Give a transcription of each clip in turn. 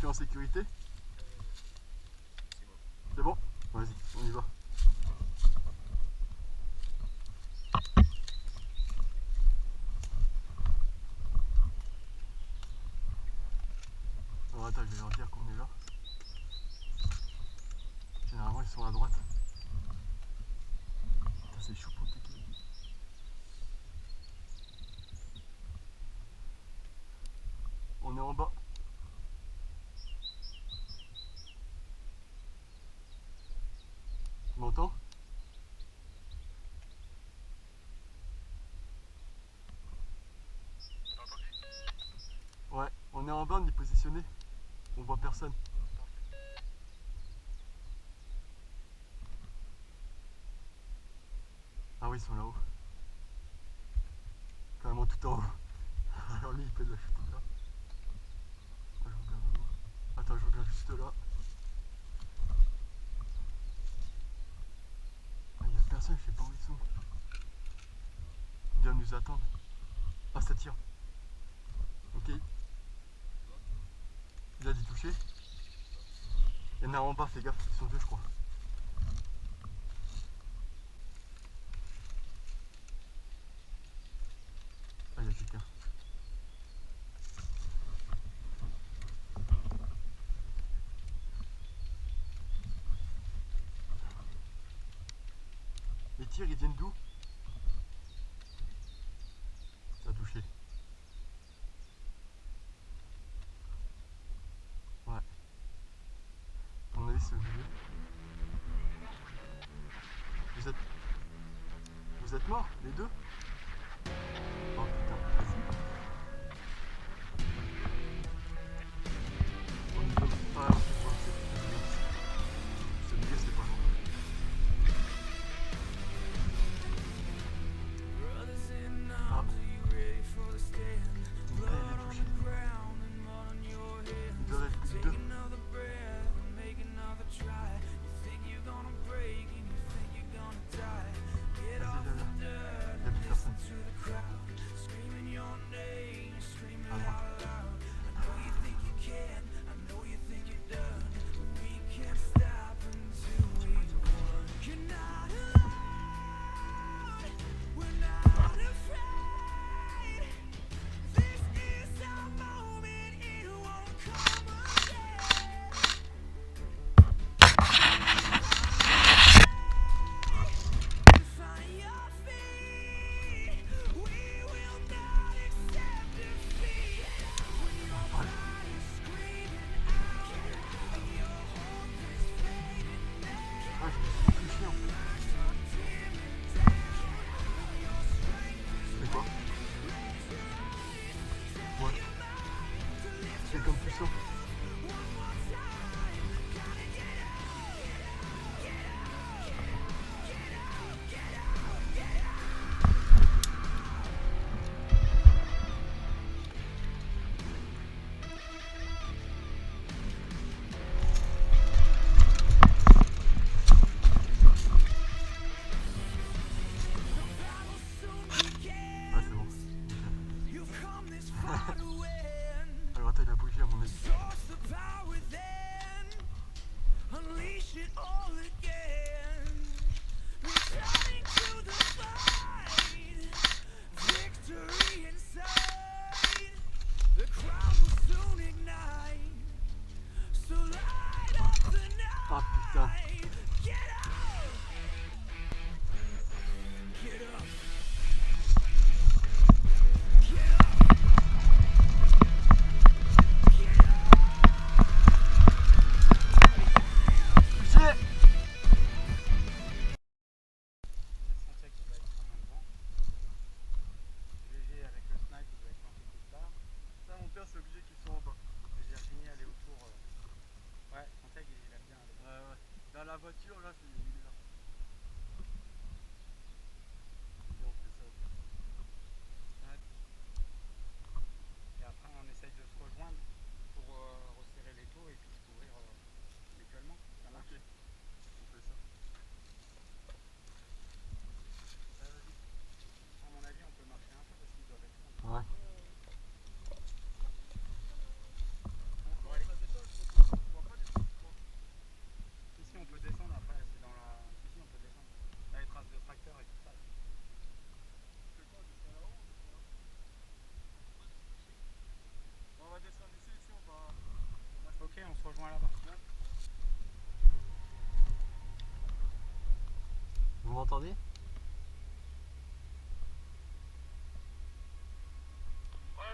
Tu es en sécurité? C'est bon? Vas-y, on y va. Alors attends, je vais leur dire qu'on est là. Généralement ils sont à droite. Putain, c'est chaud pour le tequila. On est en bas. Tu m'entends? Ouais, on est en bas, on est positionné. On voit personne. Ah oui, ils sont là-haut. Carrément tout en haut. Alors lui, il peut de la chuter là. Moi, je regarde là-haut. Attends, je regarde juste là. Ah, il n'y a personne, je sais pas où ils sont. Ils doivent nous attendre. Ah, ça tire. Ok. Il a dit toucher. Il y en a en bas, fais gaffe, ils sont deux, je crois. Ah, il y a quelqu'un. Les tirs, ils viennent d'où? Ça a touché. Ouais. À mon avis, c'est au milieu. Vous êtes morts, les deux? Oh putain, vas-y. On y va. Ah, on peut voir, c'est milieu, c'est pas loin. Ah. Il est touché. Il doit être plus de deux. C'est comme puissant. Ah, c'est bon. Alors attends, il a bougé à mon avis. Ah putain. C'est obligé qu'ils soient en bas. Et Virginie, elle est autour. Ouais, Santiago, il aime bien aller. Ouais. Dans la voiture, là, il est là. Et on fait ça. Ouais. Et après, on essaye de se rejoindre pour resserrer les taux et puis se couvrir mutuellement. Ça marche. Ok, on fait ça. Vas-y. À mon avis, on peut marcher un peu parce qu'ils doivent être là. Ouais. Bon, allez. on se rejoint là-bas. Vous m'entendez? Ouais.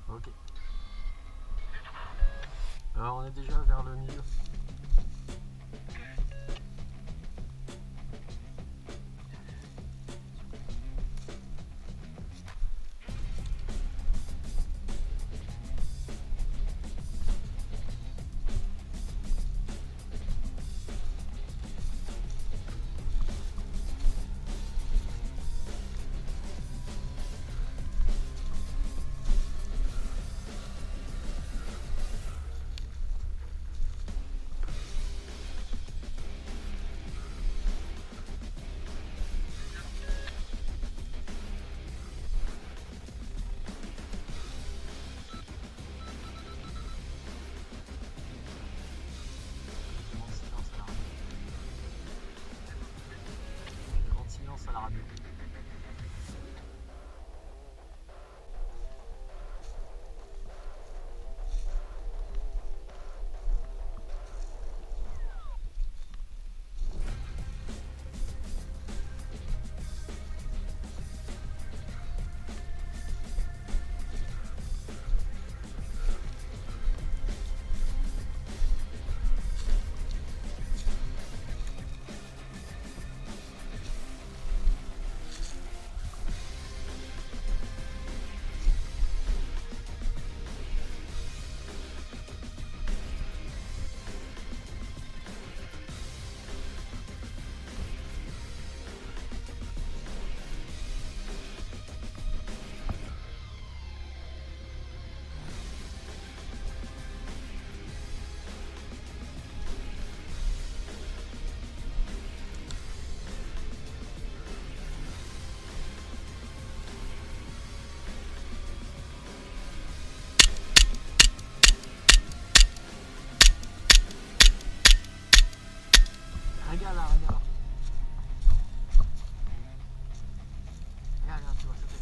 Ok. Alors on est déjà vers le milieu. À la radio. Regarde là, regarde. Regarde, tu vois, ça fait.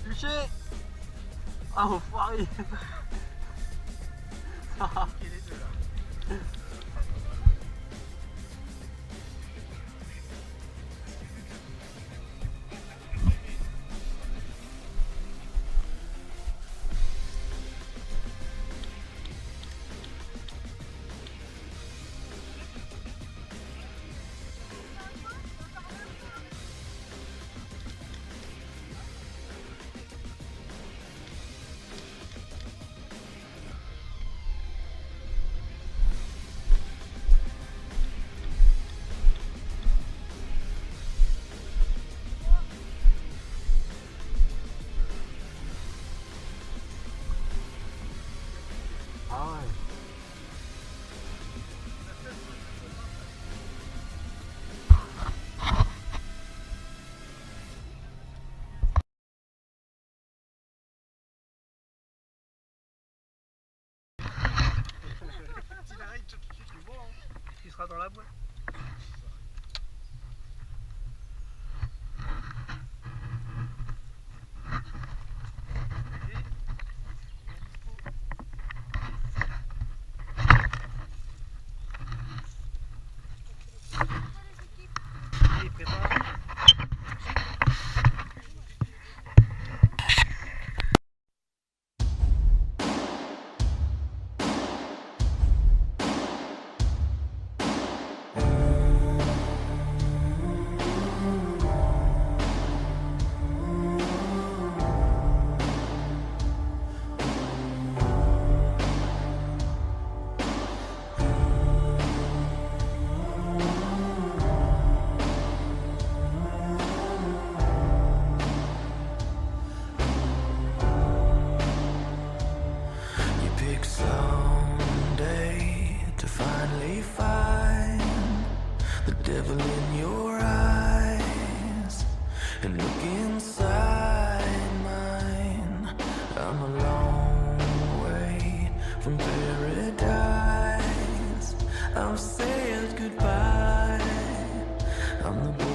Touché. Ah, enfoiré. Ah ouais. S'il arrête, tu vois, hein. Il sera dans la boîte. devil in your eyes and look inside mine. I'm a long way from paradise. I've said goodbye. I'm the